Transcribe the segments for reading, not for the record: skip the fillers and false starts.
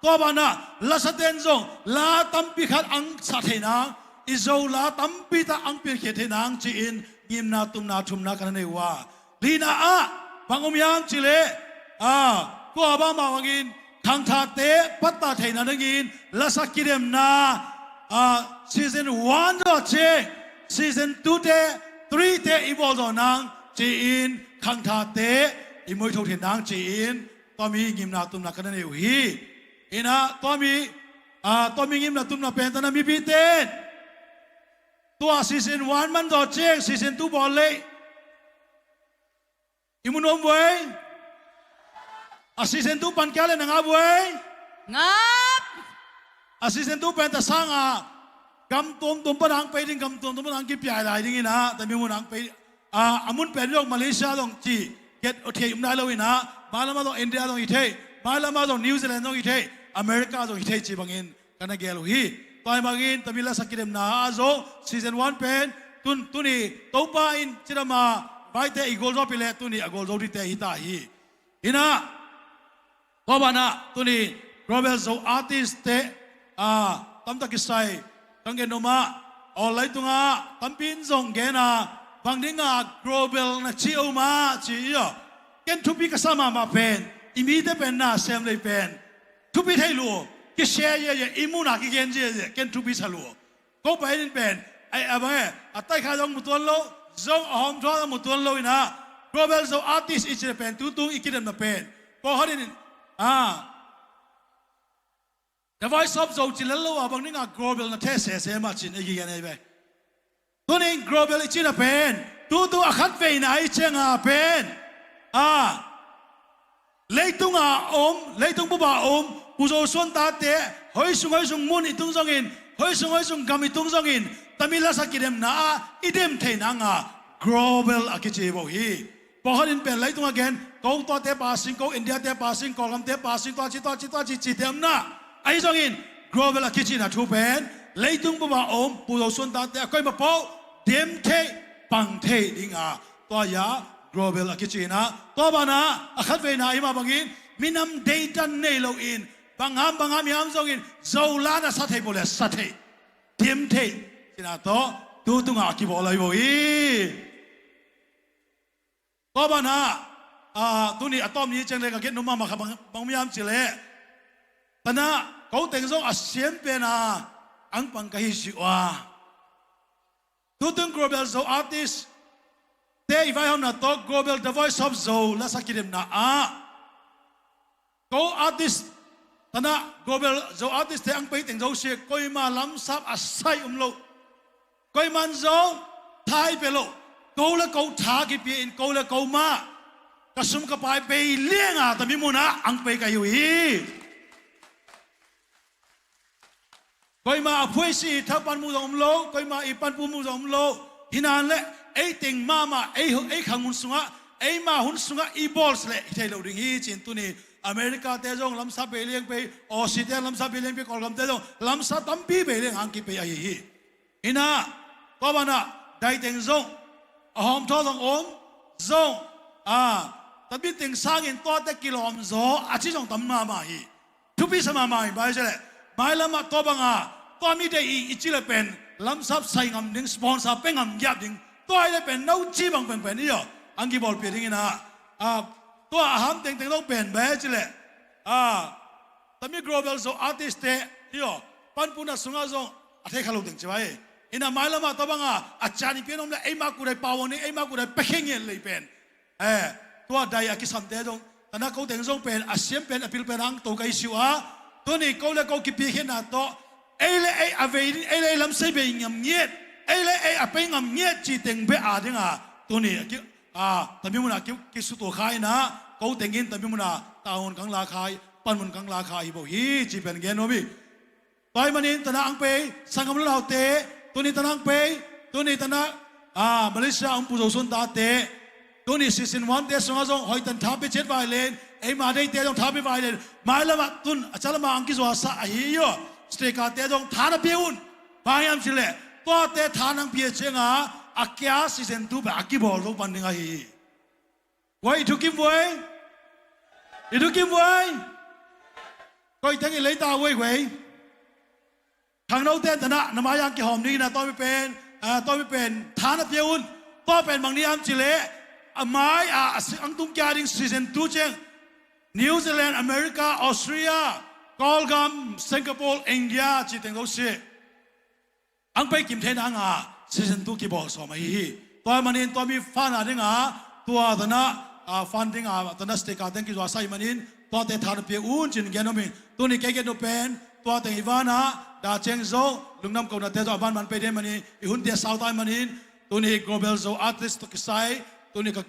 ตัวบ้านะลาสเตนซงลาตั้มปีขัดอังสัตย์นางอิโซลาตั้มปีตาอังปีเขตนางจีนยิมนาตุมนาทุมนากันในว่าลีนาอะบางอมยังจิเลตัวบ้ามาวังอินทางทาเตปัตตาเทนันกินลาสักกิเดมนาซีซั่น1ดอเชซีซั่น2เต3เตอีบอลดอนางจีนทางทาเตอีมวยทุกเทนางจีนตัวมียิมนาตุมนากันในวีอินะตัวมียิมนาตุมนาเป็นตอนนั้นมีพิเตนตัวซีซั่น1มันดอเชซีซั่น2บอลเลยอิมุนอมเว้ยซีซั่น2ปันแก่เลยนะงับเว้ยงับซีซั่น2เป็นแต่สร้างกำตุ่มปนังไปดิ้งกำตุ่มปนังกี่ปีอะไรดิ้งนะแต่มีมุนังไปอามุนเป็นเรื่องมาเลเซียต้องจีเก็ตโอเคอุ้มได้เลยนะมาแล้วมาต้องอินเดียต้องอีเทมาแล้วมาต้องนิวซีแลนด์ต้องอีเทอเมริกาต้องอีเทจีบางอินกันนะเกลูฮีตอนบางอินตมิลาสักกิเดมนาอาโซซีซั่น1เป็นตุนี่ตัวป้าอินจิรามาไปแต่อีกโกลจอไปเลยตุนี่อีกโกลจอที่แต่ฮิตาฮีอินะตัวบ้านะตุนี่โรเบลโซอาร์ติสเตตั้มตะกิสไซตั้งเกนโนมาออลไลตุงตั้มปินซงเกน่าบางทีโรเบลนะชิโอมาชิโอเกนทุบีก็สามาเป็นอิมีเดเป็นน่าเซมเลยเป็นทุบีให้รู้กิเชียร์อิมูนักกิเกนเจเกนทุบีสรู้ก็ไปนี่เป็นไอ้อะไรอัตไตข้าจงมุตัวนโลจงออมท้องมุตัวนโลนะโรเบลโซอาร์ติสอิจเป็นตุ้งอีกคิดมันเป็นพอเขาได้The voice of the Chilelo abang ni global na test se ma chin igi yan be. Tuning global chin na pen. Tu akhat ve na ai chenga pen. Leitung leitung buba puzo son ta te hoi sung mun itung songin hoi sung gam itung songin tamila sakidem na idem the na nga global akichi bo hi. Pohanin pen leitung again kong to te passing ko India te passing ko lam te passing to chi tem na. ไอ้ส่งอินกรอบเวลาคิดนะทุกเป็นเลยตุ้งบ่มาผู้เราส่วนต่างแต่ก็มาพบเดียมเทปังเทดิงตัวยากรอบเวลาคิดนะตัวบ้านะขัดเวน่าอิมาบังอินมินำเดตันเนลอินบางามยามส่งอินโซลานะสัตย์บ่เลยสัตย์เดียมเทสินะตัวตุ้งคิดบ่เลยบ่อีตัวบ้านะตัวนี้อะตอมนี้จังเลยก็เก็ตนุ่มมาครับบางยามสิเลยแต่นะเขาแต่งทรงอาเซียนเป็นอังปังกะฮิชิวะทุกท่าน global show artist เตยไฟหำนักตัว global the voice of show และสักกิเดมนะเขา artist แต่นะ global show artist เตยอังไปแต่งทรงเสียก็มาล้ำซับอาศัยโลกก็มันทรงไทยไปโลกเขาและเขาท้ากี่ปีเขาและเขามากระสุนกระปายไปเลี้ยงแต่มีมุนะอังไปกันอยู่ก็มาพูดสิถ้าปันมุสลิมโลก็มาอีปันปูมุสลิมโลที่นั่นแหละไอ้ติงมาไอ้ขังหุ่นสุงะไอ้มาหุ่นสุงะอีบอลส์เลยที่เราดึงฮีจินตุนี่อเมริกาเตจงลำซาเบลียงไปออสเตรเลียลำซาเบลียงไปกอลกัมเตจงลำซาตัมปีเบลียงอังกิไปไอ้ฮีอินะก็บ้านะได้ติงจงหอมทอดงจงแต่บินติงสร้างอินตัวแต่กิโลอมโซอาชิจงตั้มมาฮีทุกปีสมามาฮีไปใช่ไหมไม่ละมาตัวบังตัวมีได้อีจิเลเป็นลำซับใส่งำดึงสปอนเซอร์เป็นงำยับดึงตัวไอ้เลยเป็นน้าจีบังเป็นนี่อ่ะอังกีบอลเปลี่ยนอย่างนี้นะตัวอาหารเต็งต้องเปลี่ยนแบบจิเลแต่มี global so artist นี่อ่ะปันปุ่นสุงาจงอาเทขลุ่มดึงใช่ไหมอินะไม่ละมาตัวบังอาจารย์เปลี่ยนออกมาไอ้มากูได้ปาวนี่ไอ้มากูได้เพ่งเงินเลยเป็นตัวใดอากิสัมเตจงแต่นักเขาเต็งจงเป็นอาเซียนเป็นอภิลเป็นอังตัวไกชิวะตัวนี้เขาเลยเขาคิดเพียงนะตัวไอ้เลยไอ้อเวรินไอ้เลยลำเสบียงเงียบไอ้เลยไอ้อภัยเงียบจีเต็งเบอาดิงตัวนี้แต่มีมุนาคิดสุดตัวขายนะเขาเต็งกินแต่มีมุนาตาหุ่นกังลาขายปันมุนกังลาขายบอกฮีจีเป็นเกนโนบิต่อยมันนี่ตนะอังเปสังคมเราเตตัวนี้ตนะอังเปตัวนี้ตนะมาเลเซียอังปุโรสุนตาเตตัวนี้ซีซั่น1เตสงอาจงหอยตันท้าไปเจ็ดไวเลนไอ้มาได้เตจงท้าไปไวเลนมาแล้วมาตุนอาจารย์มาอังกิจวัสอาฮิโยสเตกาเตจงท้านาเปียอุนพยายามสิเลตัวเตท้านังเปียเชงอาเกียซีซั่น2แบบอากิบอลรูปันดิงาฮีว่าอีทุกิมไว้ ก็ยังเลยตาเว้ยเว้ยทางโน้ตเต้นนะนามายางกี่หอมนี้นะต้อยไม่เป็นต้อยไม่เป็นฐานเพียวุ้นต้อยเป็นบางนี้อันจิเล่ไม้อังตุ้งยาดิงซีซั่น2เจงนิวซีแลนด์อเมริกาออสเตรียกอลกัมสิงคโปร์อินเดียจีเต็งตัวเสียอังไปกิมเทนอังซีซั่น2กี่บอลสมัยฮีตัวมันนี่ตัวมีฟันอะไรตัวตนะฟันดิ้งตนะสเต็กดิ้งกี่ตัวใส่มันนี่ตัวเตะฐานเพียวุ้นจินเกนอมิตัวนี้แกเกนอเป็นตัวเตะอีวานะดาเจงโซลุงน้ำกอนเตะตัวบ้านมันไปเดมันนี่อีหุ่นเดียสาวไทยมันนี่ตัวนี้ global โซอาร์ติสต์ตัวกิไซตัวนี้ก็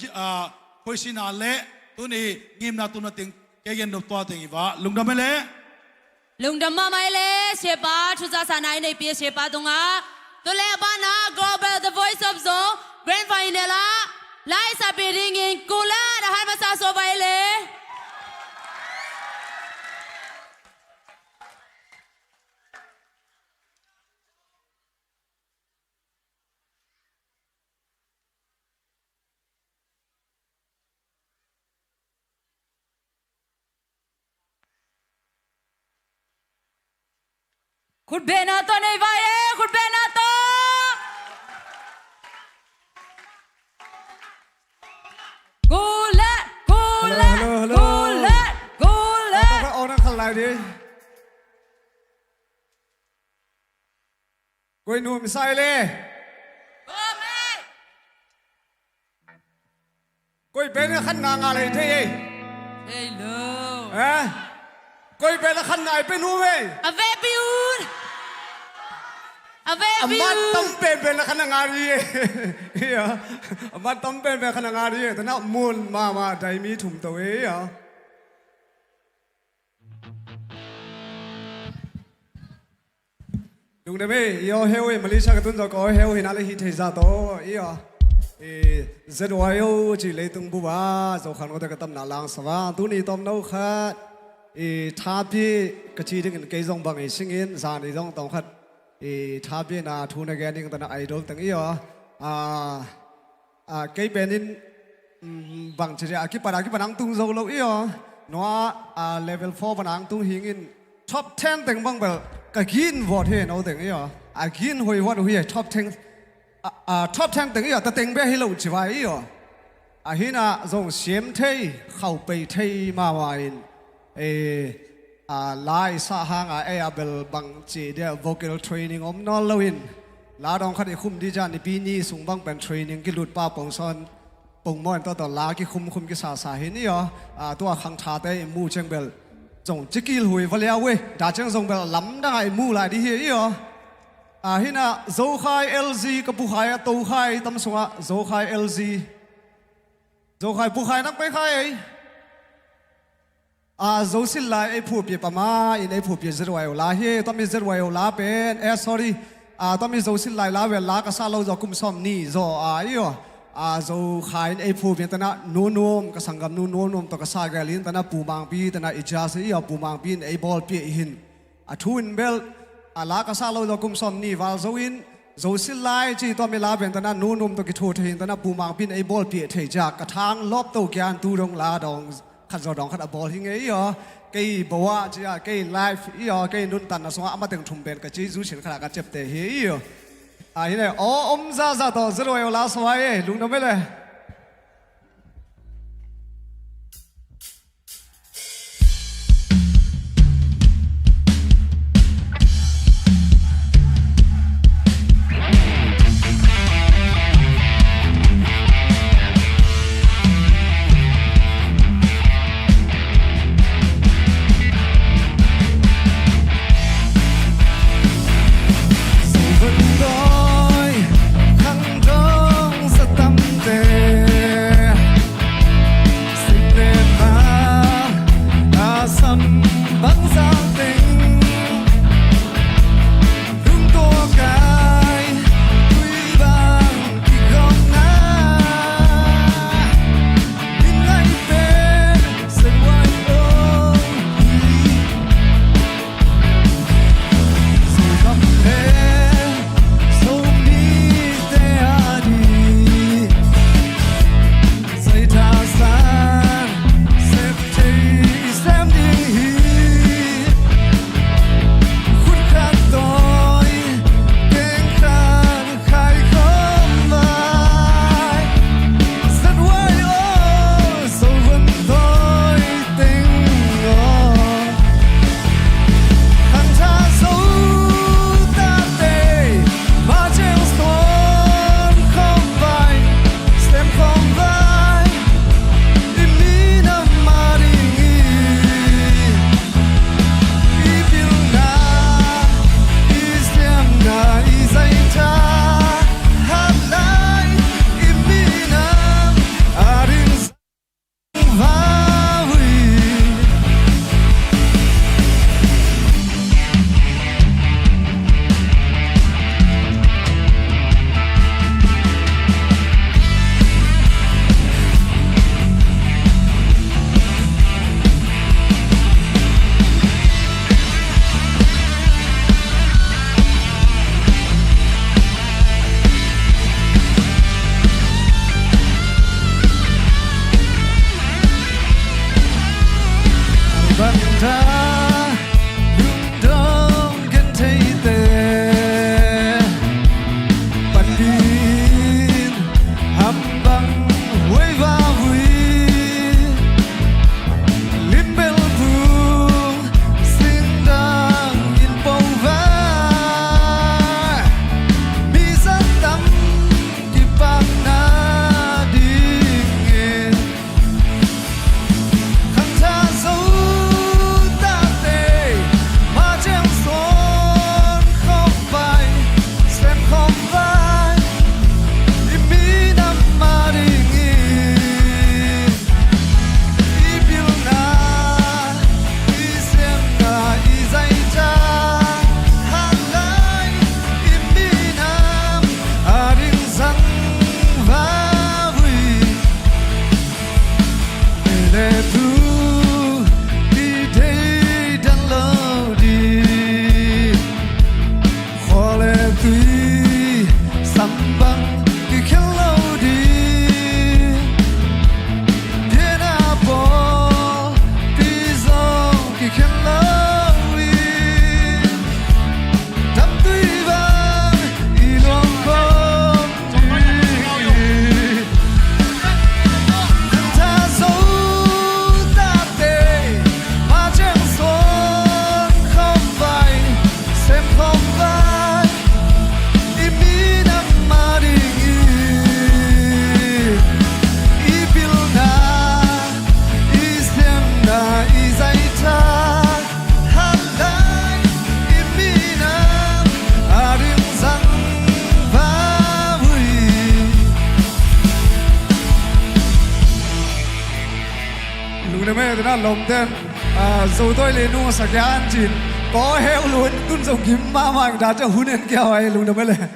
คุยสินาเล่ตัวนี้งิมนาตัวนั้นติงแกเกนอตัวเตะอีวาลุงน้ำไม่เล่ลุงดำมาไม่เล่เชปาทุจาสานายในปีเชปาตรงตัวเล่บ้านนะ global the voice of zone grand final ละไล่สับปีริงินกูล่าดาฮันมาซาโซไปเลยคุณเบนาโตในวายคุณเบนาโตกูละกูละกูละกูละต้องเอานั่งขันไหลดิกุยนูมิไซเล่กุยเป็นขันงางอะไรที่เฮ้ยโลกุยเป็นขันไหนเป็นหูเว้ยอเวบิวน์อเวบิวน์น์ตั้มเป็นขันงารีเฮียมันตั้มเป็นขันงารีแต่น่ามูลมาใจมีถุ่มตัวเองลุงเดมี่ยอเฮลมาเลเซียกับตุนจากอเฮลหินาเลฮิตเฮซาโตอีอ่ะเซดวายโอจีเลตุงบัวเจ้าขันก็ได้กระทำนาลังสว่างตุนี่ต้มน้ำขัดท้าพี่กระชีดึงเกยจงบังสิงอินสานี่จงต้องขัดท้าพี่นาทูนแกนิ่งตนะไอดอลตั้งอีอ่ะเกยเป็นนินบังเฉยๆคิดปนังตุงโซโลอีอ่ะนัวเลเวล4ปนังตุงหิงอินท็อป10ตั้งบังเบลก็กินวอดเฮนเอาตั้งอีอ่ะกินหอยวอดหอยท็อป10ท็อป10ตั้งอีอ่ะแต่ตั้งเบี้ยให้เราจีวายอีอ่ะหินะจงเสียมเทยเข้าไปเทยมาวายินลายสาหางเบลบังจีเดีย vocal training นอลลวินลาดองขัดคุมดีจานี่ปีนี้ส่งบังเป็น training กิลุดป้าปงซอนปงมอนตัวลากิคุมกิสาสาเห็นนี่อ๋อตัวขังชาเตมูเชงเบลจงจิกิลหุยวันเลี้ยวเว้ดาเชงจงเบลล้ำได้มูลายดีเฮียอ๋อเห็นนะโจคาย LZ กับผู้ขายตัวขายตั้มสวะโจคาย LZ โจคายผู้ขายนักไปขายโจสิลไลไอผู้เปียปมาอินไอผู้เปียเจรวยลาเฮต้องมีเจรวยลาเป็นsorry ต้องมีโจสิลไลลาเวลากระซาเราจะกุมซ้อมนี่โจอีอ๋อโจขายไอผู้เปียตนะนูนวมกระสังกับนูนวมตัวกระซากาลินตนะปูมังปีตนะอิจาสีอ๋อปูมังปีไอบอลเปียหินทูนเบลลากระซาเราจะกุมซ้อมนี่วาลโจอินโจสิลไลจีต้องมีลาเป็นตนะนูนวมตัวกิโทเทนตนะปูมังปีไอบอลเปียเทจากกระทางลบตัวแกนตูดงลาดองขัดจอดองขัดบอลที่ไงอีอ๋อเกย์บัวจีอ่ะเกย์ไลฟ์อีอ๋อเกย์นุ่นตันนะสงฆ์อามาถึงทุ่มเป็นกับจีจูเฉินขนาดกับเจ็บเตะเฮียอ๋อที่ไหนอ๋อซาต่อจะรวยเอาลาสวายลุงทำไม่เลย จะน่าลมเต้นdù tôi lên nu sạc giá ăn chín có heo luôn tuân dòng kiếm ma mang đã cho hun en kêu ai luôn đâu mới lên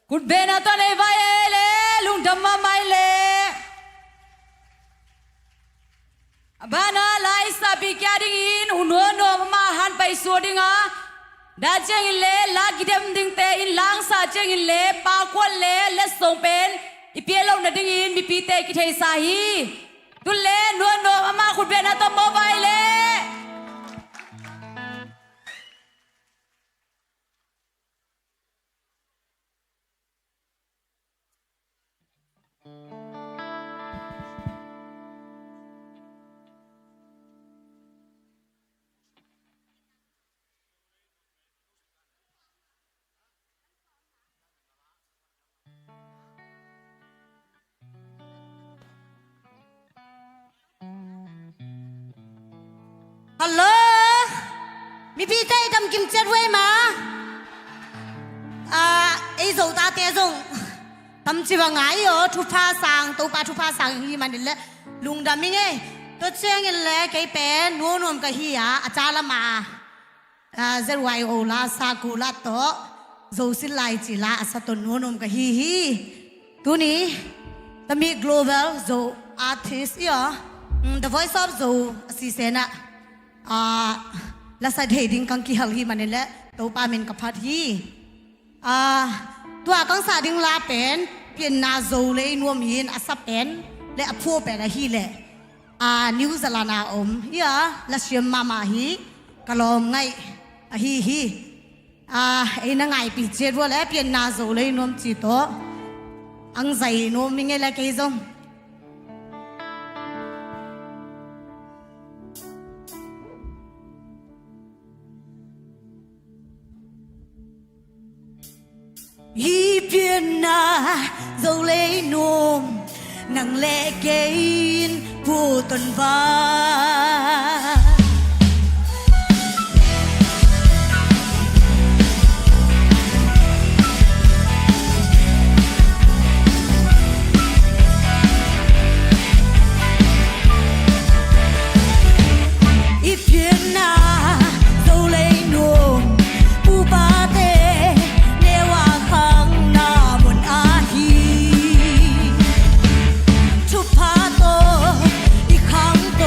คุณเบนาตอนไอ้ไว้เลยลุงดำมาไม่เลยบ้านอะไรสับปีกาดิ้งหุ่นหัวโนมาหันไปสวดิงาดาเจงเลยลากิเดมดิ้งเตอินล้างสาเจงเลยปากวนเลยและส่งเป็นอีเปียลงนาดิ้งอินมีปีเตกิเทสาฮีตุเลนัวโนมาคุณเบนาตอนมาไว้เลย ฮัลโหลมีพี่ใจทำกิมเจ็ดไว้มาไอ้ส่งตาเตะส่งทำจีบง่ายเหรอทุพาสังตัวปลาทุพาสังฮีมันนี่แหละลุงดำมิงไงตัวเชียงนี่แหละแกเป็นนัวนุ่มกับฮีอาอาจารย์ละมาเจรวยโอลาซากุลาโตโจสิไลจิลาอาศัตนัวนุ่มกับฮีตัวนี้จะมี global โจ artist เหรอ the voice of โจสิเซนะและสาเหตุดิ้งกังกีฮัลฮีมันนี่แหละตัวป้าเมนกับพัดฮีตัวกังสาดิ้งลาเป็นเปลี่ยนนาโซเลยนัวมีนอาซาเป็นและอพัวเป็นฮีแหละนิวซีแลนด์เฮียและเชียมมาฮีกลอมไงฮีไอ้นั่งไงปีเจ็ดวันแล้วเปลี่ยนนาโซเลยนัวจีโตอังใจนัวมีไงแล้วกี่จงอีเพียนนาโซเลยนัวนังเล่เกินผู้ต้นฟ้าอีเพียนนาโซเลยนัวผู้ปาเตเนว่าขังนาบนอาฮีทุพาโตอีขังโต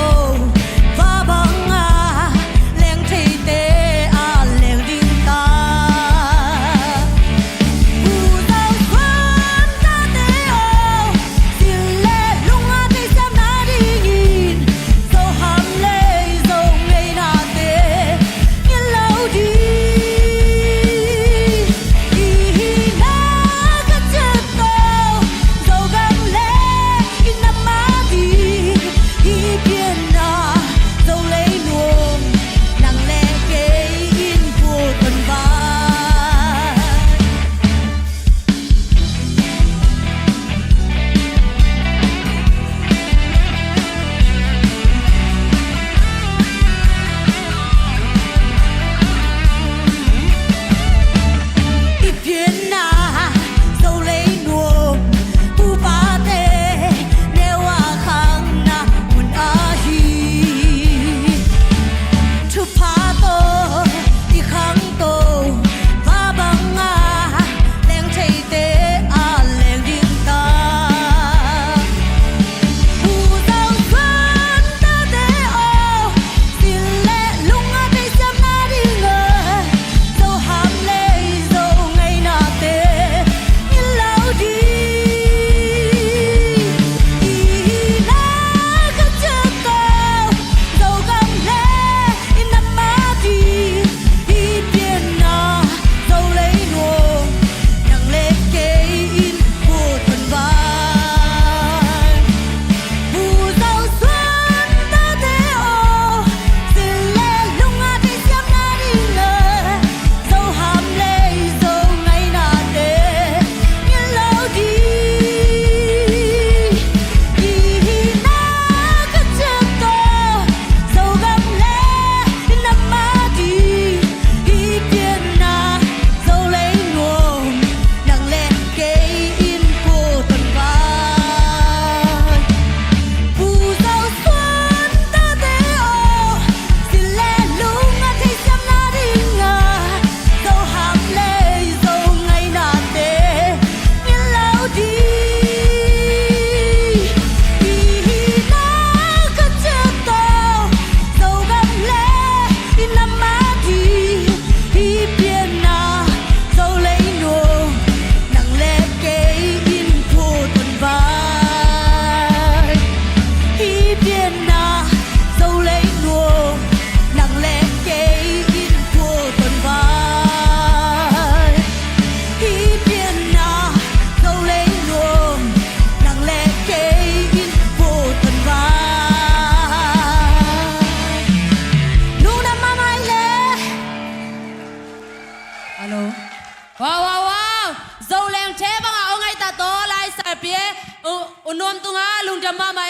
นวมตุงาลุงดำมามา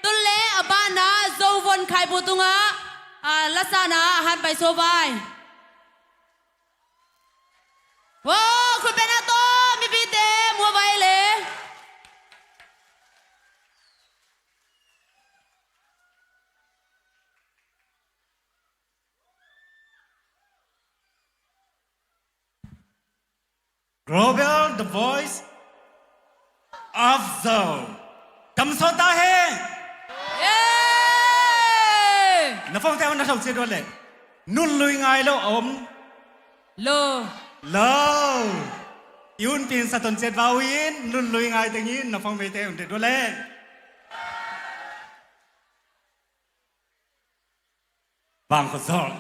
ตุเลอบานาโซวนไข่ปูตุงาลัษณะหันไปโซบายว้าคุณเป็นอาโตมีปีเตมัวไปเลย Global the voice of soul กำสตาเฮ เย้ นับฟังแต่วันนักท่องเที่ยวเลยนุ่นลุยไงแล้วอม โล โลยุนปีนสะตนเจ็ดวาวินนุ่นลุยไงแต่งี้นับฟังไปเตะอุ่นเด็ดด้วยเลยบางคนสอน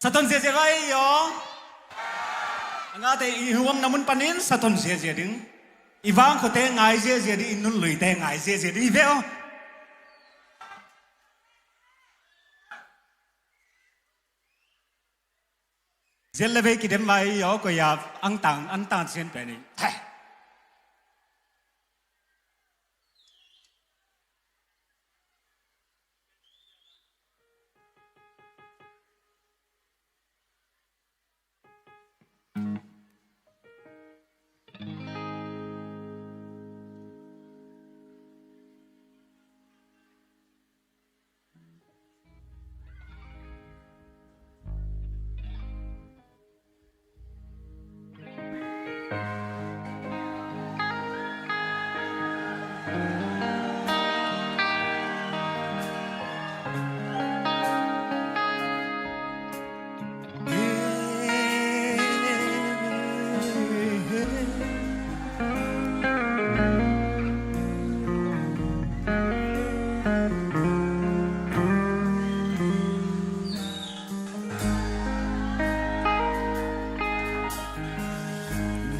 สะตนเสียเสียไรยองาแต่อีหัวน้ำมันปนินสะตนเสียเสียดึงอีวางเขาเตะไงเสียเสียดึงนุ่นลุยเตะไงเสียเสียดึงอีเดียวเจลเบกิเดมไว้ยอก็อยากอังตังเสียนไปนี่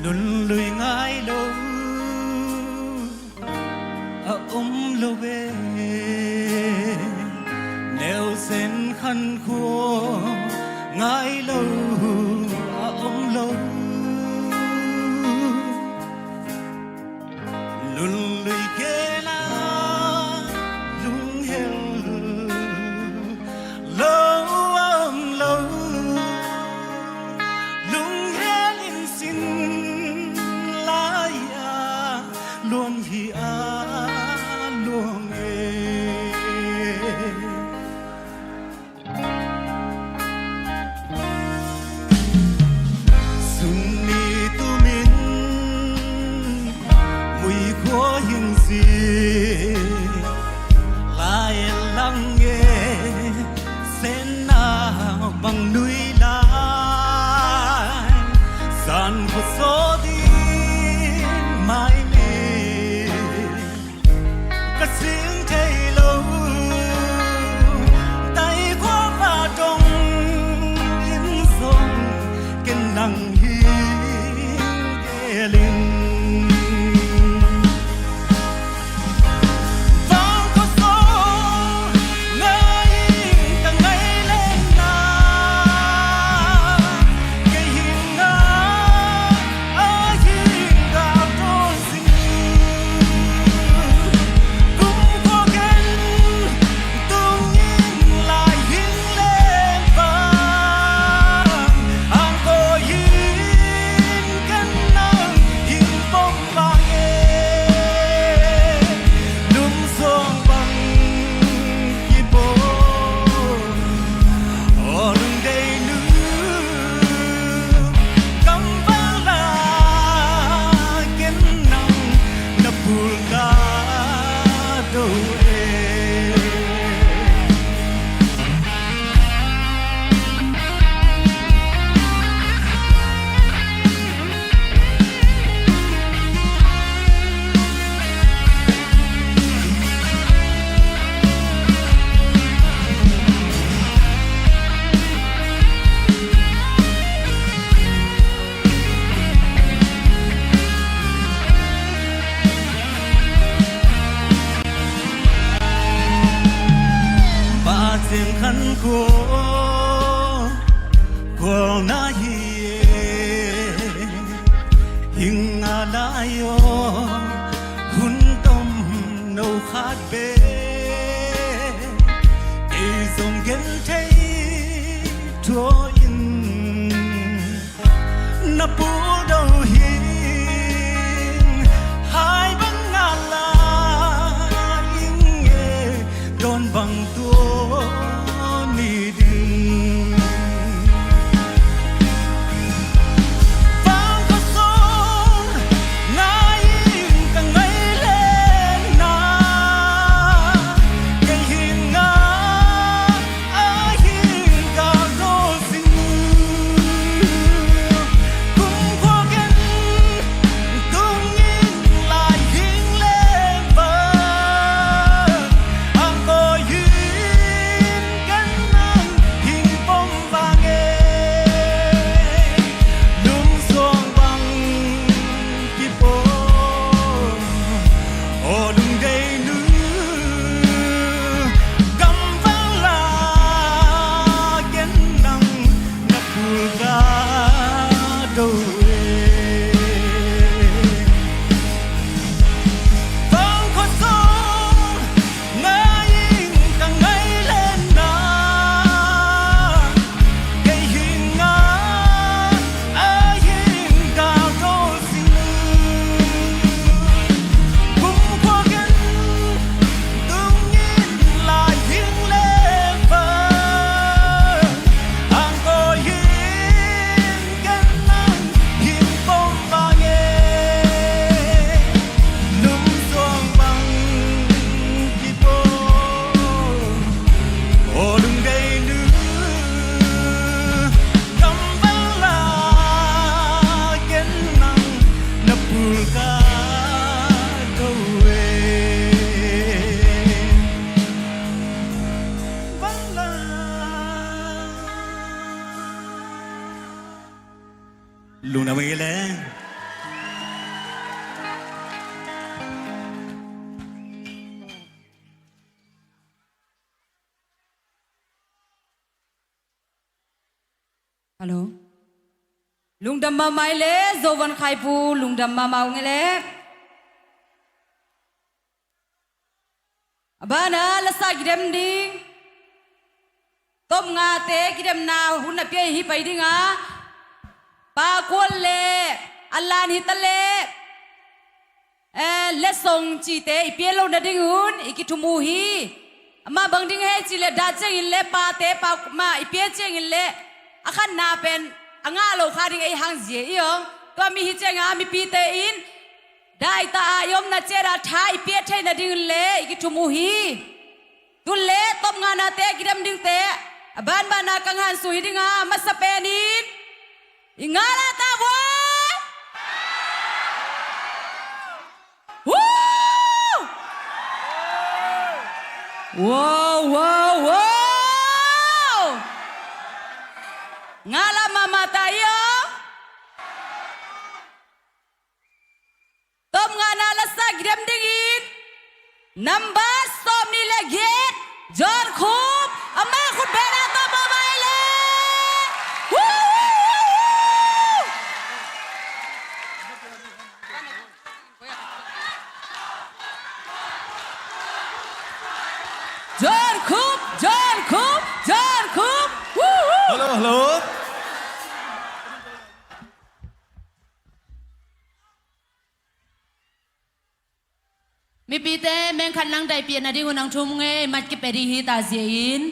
นุ่นลุยง่ายลงอมโลเวแนวเส้นขันขัวง่ายลงอมโลนุ่นลุยเกลาลุงเฮลโลอมโลลุงเฮลอินสินลวงฮีอาลวงสุนีตุมินมุยขัวหิงซีลายลังเงเส้นนาบังนุยลายสันพุโสดีไม่เสียงใจลงไต่ความฝ่าดงยินส่งกันนั่งหิเกลินฟังเขาสอนไงตั้งไงเล่นนาแกหินนาหินดาวโดนสิขันโคควงนาเฮี hình alayo hun tom no khát bê e dòng gen thấy thua in na pu đâu hin hai băng ngà la in nghe đón bằng tua ni din vang có sông ngay càng ngày lên na cái hình ngà ai hình cả đôi sinh cũng có cái cũng nhìn lại hình lên vợ ang có hình cái nắng hình bông vàng lung xuông bằng cái bố ô đừng gây nữa cầm vang là cái nắng ngập bùi cả đầu vang có sông ngay càng ngày lên na cái hình ngà ai hình cả đôi sinh cũng có cái đừng nhìn lại hình lên vợ ang có hình cái nắng hình bông vàng lung xuông bằng cái bố ô đừng đây nữa cầm vang là cái nắng nấp bùi cả đầu vang là Luna Miguel Alo. Lung đầm mà mai lẽ dâu văn khai pu lung đầm mà màu nghe lẽ. Abana là sa kidem đi. Tom nga te kidem na hun na pye hi pai đi nga. Pa kwal le Allah ni tale. Le song chi te ipye lo na ding hun ikitumu hi. Ama bang ding he chi le da cheng in le pa te pa ma ipye cheng in le. Akan na pen anga lo khading ai hang je iyo to mi hi chenga mi pi te in dai ta ayom na chera thai pe thai na ding le ki thumu hi tu le tom nga na te kidam ding te ban ban na kang han su hi dinga ma sa pe ni inga la ta bo wow wow wow ngala mama tayo tom nga nala sa gidam dingin number som ni legit John khub ama khut bena to mobile John khub John khub John khub hello hello mi pi te men khan lang dai pi na ding unang thum nge mat ki peri hi ta zin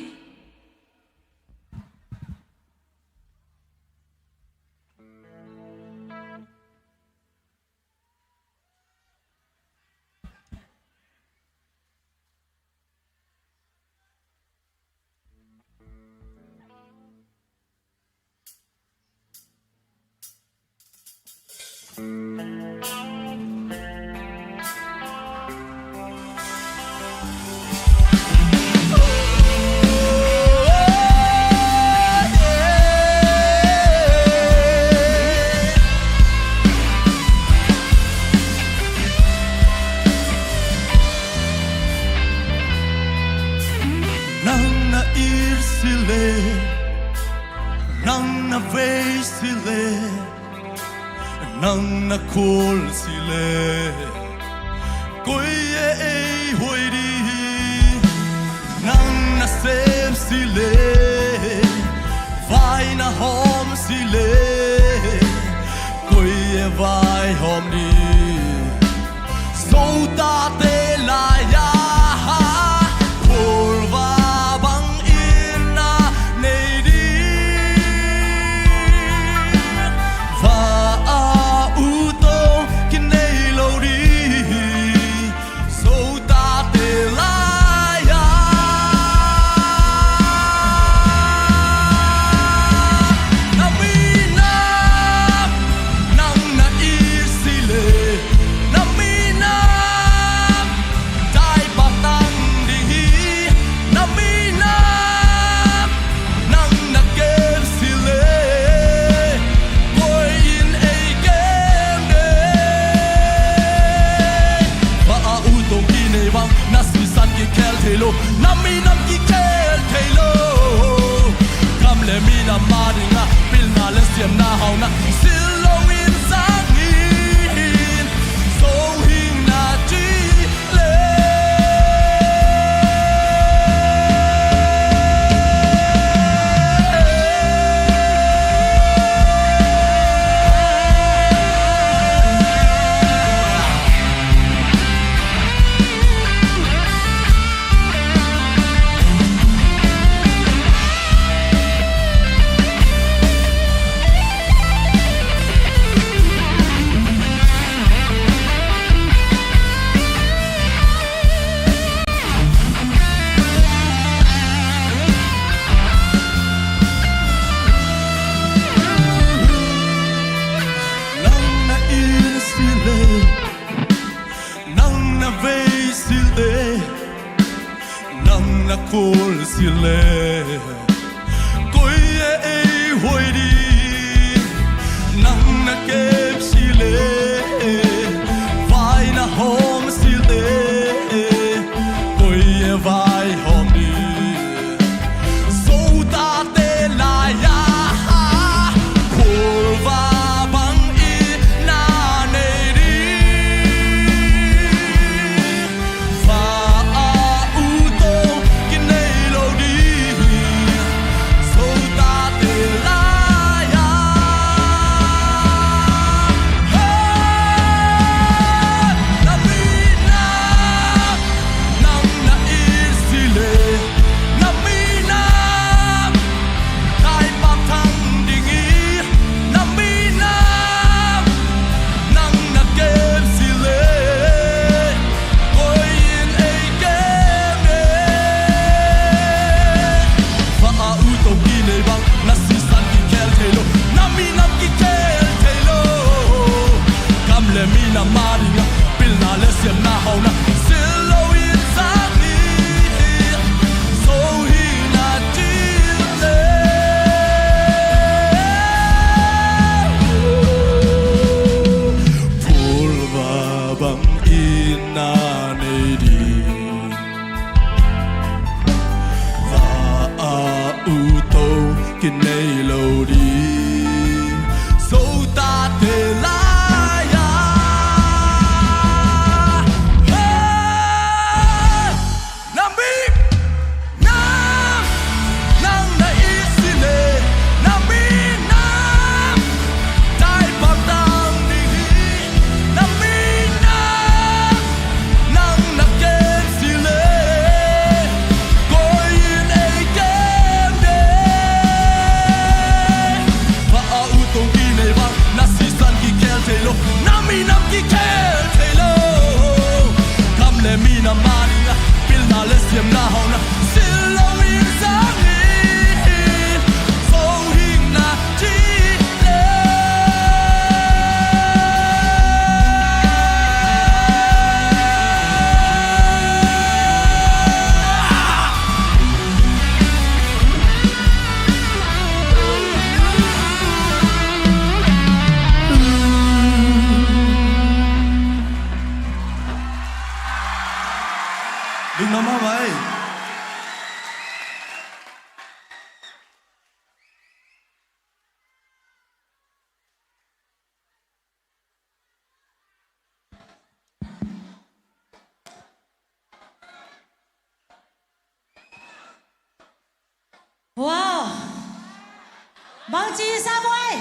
nang na face sile nang na khol si le koi e hoi di nang na sem si le vai na hom si le koi e vai hom di so ta te la ya khol va bang in na nei di va u to kin nei lo di so ta te la ya na mi na nang na i si le na mi na dai pa tang di na mi na nang na ke si le boy in a game day ba a u tong ki nei bang na si san ki kel thelo na mi nam ki kel thelo kam le mi na ma dinga pil na le siam na hau na sil lo in sang ni so hing na ji le nang na in si le nang na ve si le nang na kol si le koi e hoi di nang na ke si le vai na hom si le koi e vai hom di so ta te la ya khol va bang i na nei di va u to kin nei lo di so ta te la ya na mi na nang na i si le na mi na dai pa tang ding i na mi na nang na ke si le koi in a game va a u to ki nei bang na si san ki kel thelo na mi nam ki kel thelo kam le mi na ma ringa pil na le siam na hau na sil lo in sang ni so hi na ti le phul va bang in na nei di va a u to kin nei lo di so ta te la ya na mi na nang na i si le na mi na dai pa tang di na mi na nang na ke si le koi in a game day va a u tong ki nei bang na si san ki kel thelo na mi nam ki kel thelo kam le mi na ma ringa pil na le siam na hau na sil lo in sang ni so hing na ji le đừng nằm vậy Wow. Bang Chi Samuel.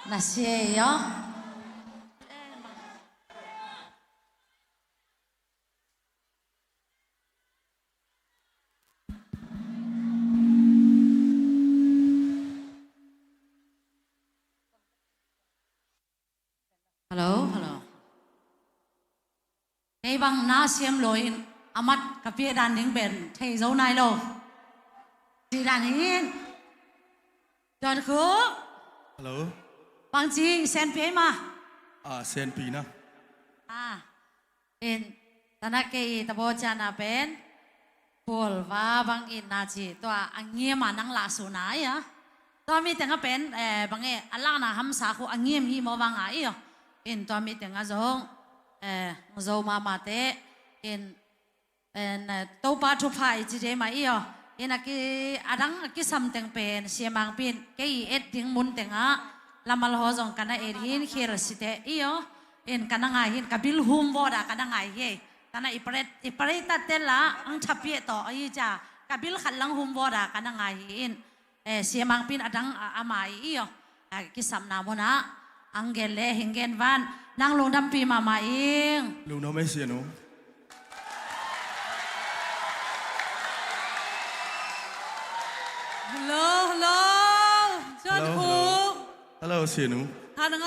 Nasiyo. Hello. Hey bang na xiêm lối amat kapie đàn những bền thầy dấu này lo. Chị đàn hình. Chọn khứ. Hello Bang Chi sen pie mà.เซนปีนะ In tanake tabo chana pen. Pol va bang in na chi to angie mà nang la su na ya. To mi tenga pen bang e alang na ham sa ko angiem hi mo bang ai yo. In to mi tenga zong zo ma ma te in to pa thu phai chi de ma yo. In aki adang ki sam teng pen siamang pin ke et ding mun tenga lamal ho zong kana erin khir site iyo in kana ngai hin kabil hum boda kana ngai he kana ipret ta tela ang chapie to ai cha kabil khalang hum boda kana ngai in siamang pin adang amai iyo ki sam na mo na angele hingen van nang long dam pi ma ma ing ลุงน้องไม่เสียหนู Hello ชวนครู ฮัลโหลเสียหนู ทานง